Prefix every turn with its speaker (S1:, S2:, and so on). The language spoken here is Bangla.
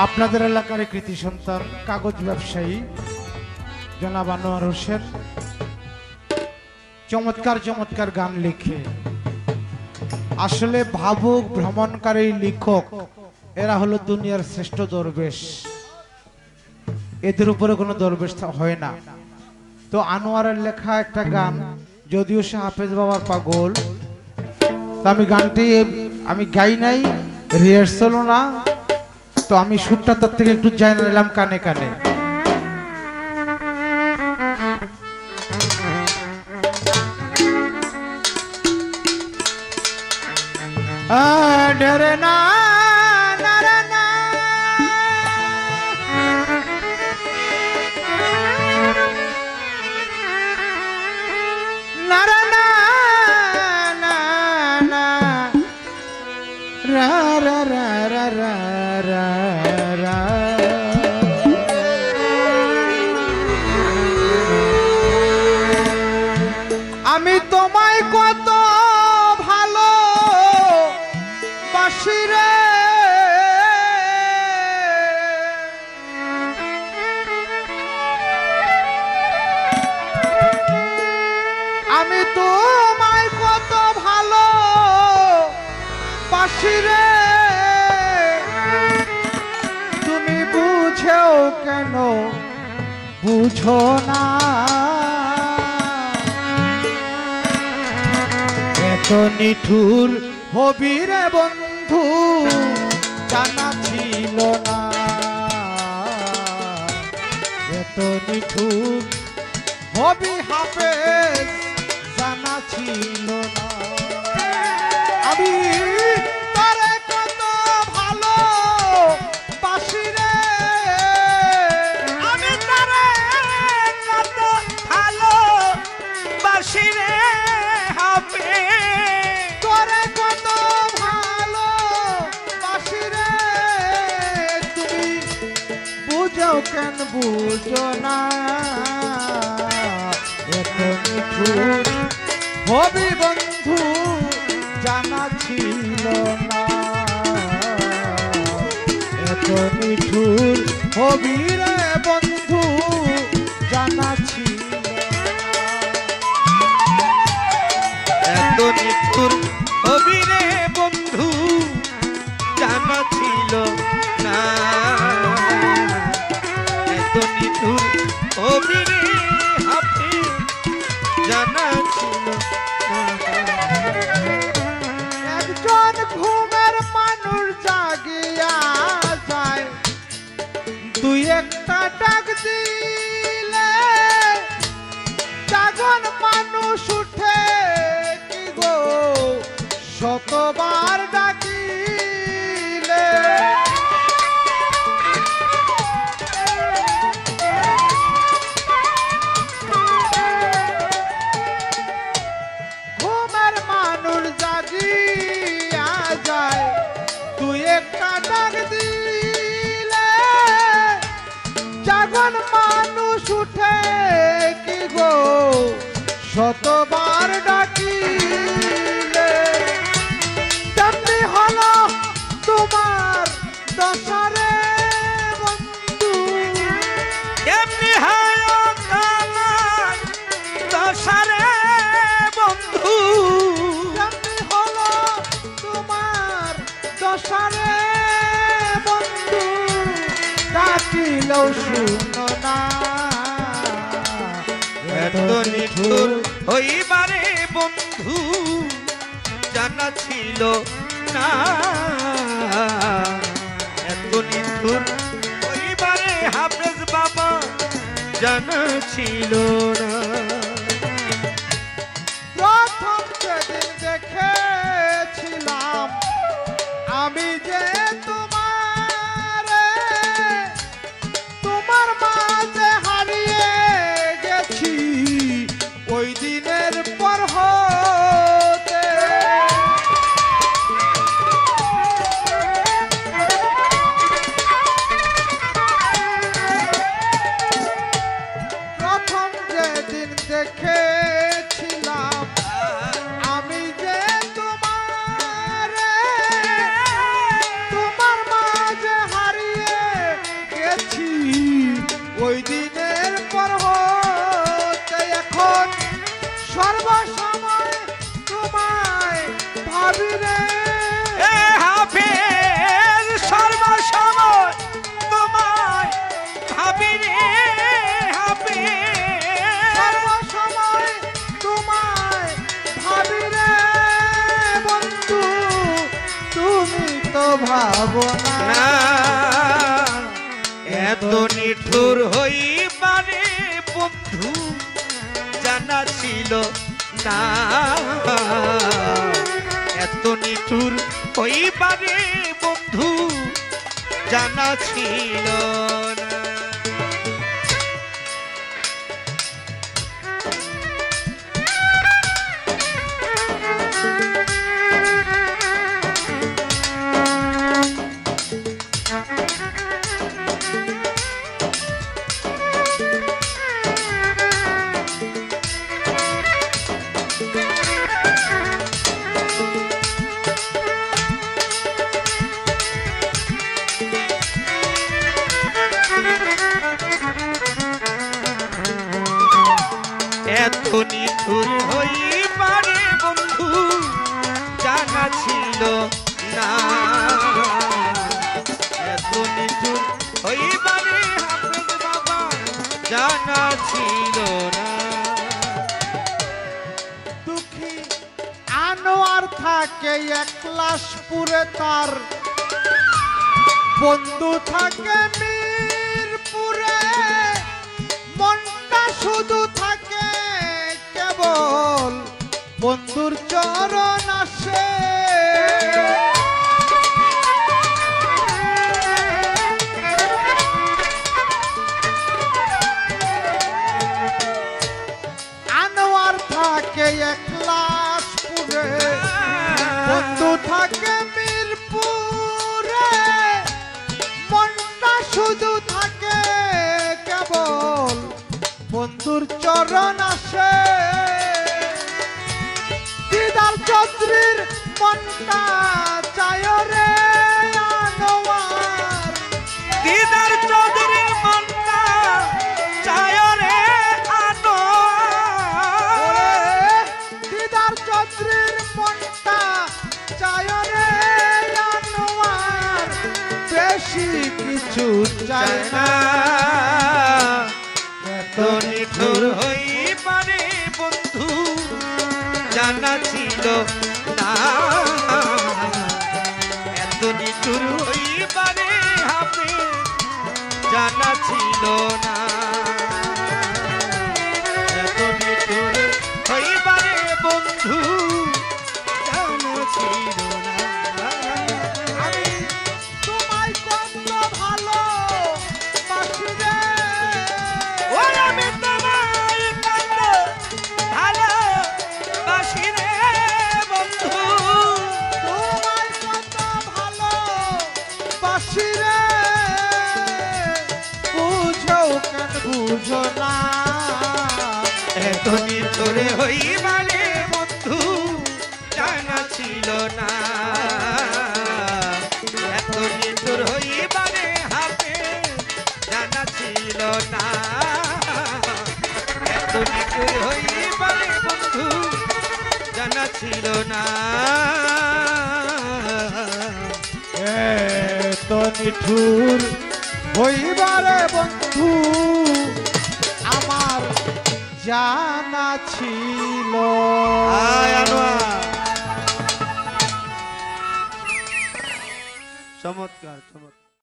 S1: আপনাদের এলাকার কৃতি সন্তান কাগজ ব্যবসায়ী জনাব আনোয়ার হোসেন চমৎকার চমৎকার গান লিখে। আসলে ভাবুক ভ্রমণকারী লেখক এরা হলো দুনিয়ার শ্রেষ্ঠ দরবেশ, এদের উপরে কোনো দরবেশ হয় না। তো আনোয়ারের লেখা একটা গান, যদিও সে হাফেজ বাবার পাগল, তো আমি গানটি আমি গাই নাই, রিহার্সালও না, তো আমি সুরটা তার থেকে একটু জানিয়ে নিলাম কানে কানে। ডরে না আমি তোমায় কত ভালো বাসি রে, আমি তোমায় কত ভালো বাসি রে, তুমি বুঝেও কেন বুঝো না, এত নিঠুর হবি রে বন্ধু জানা ছিল না, এত নিঠুর হবি হাফেজ জানা ছিল না। আমি তারে কত ভালো বাসি রে,
S2: আমি তারে কত ভালো বাসি রে হাফেজ,
S1: তোরে কত ভালো বাসি রে, তুমি বুঝো কেন বুঝো না, এত নিঠুর হবি বন্ধু জানা ছিল না, এত নিঠুর হবি রে বন্ধু জানা ছিল
S2: এত নিঠুর হবি রে বন্ধু জানা ছিল না, এত নিঠুর হবি রে হাফেজ জানা ছিল না।
S1: একজন ঘুমের মানুষ জাগিয়া যায়, দুই একটা ডাক দিলে জাগন মানুষ উঠে কি গো শতবার ডাকিলে, ঘুমের মানুষ জাগিয়া যায়, তুই একটা ডাক দিলে জাগন মানুষ উঠে কি গো শতবার ডাকিলে, তেমনি হলো তোমার দশারে বন্ধু,
S2: এমনি হয় আমার দশারে বন্ধু,
S1: তেমনি হলো তোমার দশারে বন্ধু, ডাকিলেও শুনো না,
S2: এত নিঠুর হইবারে বন্ধু জানা ছিল না, এত নিঠুর হইবারে হাফেজ বাবা জানা ছিল না।
S1: প্রথম যেদিন দেখেছিলাম আমি যে তোমার মাঝে হারিয়ে গেছি, ওই দিনের পর হতে প্রথম যেদিন রে
S2: এ হাফেজ সর্বসময় তোমায় ভাবি রে হাফেজ
S1: সর্বসময় তোমায় ভাবি রে বন্ধু তুমি তো ভাবো না
S2: না এত নিঠুর হইবারে বন্ধু জানা ছিল না এত নিঠুর হইবারে বন্ধু জানা ছিল না এত নিঠুর হইবারে বন্ধু জানা ছিল না এত নিঠুর হইবারে হাফেজ বাবা জানা ছিল না
S1: দুঃখী আনোয়ার থাকে একলাশপুরে তার বন্ধু থাকে মিরপুরে মনটা শুধু থাকে কেবল বন্ধুর চরণ আসে আনোয়ার থাকে একলাশপুরে বন্ধু থাকে মিরপুরে মনটা শুধু থাকে কেবল বন্ধুর চরণ আসে দিদার চৌধুরীর মনটা চায় রে আনোয়ার
S2: দিদার চৌধুরীর মনটা চায় রে আনোয়ার
S1: দিদার চৌধুরীর মনটা চায় রে আনোয়ার বেশি কিছু চায় না
S2: এত নিঠুর হইবারে বন্ধু জানা ছিল না এত নিঠুর হইবারে হাফে জানা ছিল না এত নিঠুর হইবারে বন্ধু জানা ছিল না
S1: আমি তোমায় কত ভালো বাসি রে
S2: ওই আমি তোমায় কত ভালোবাসি রে বন্ধু
S1: তোমায় কত ভালো বাসি রে বুঝো কেন বুঝো না
S2: এত নিঠুরে হইবারে বন্ধু জানা ছিল না এত নিঠুর হইবারে হাতে জানা ছিল না এত নিঠুর হইবারে বন্ধু জানা ছিল না
S1: এত নিঠুর হইবারে বন্ধু আমার জানা ছিল
S2: আয় আনোয়ার চমৎকার চমৎকার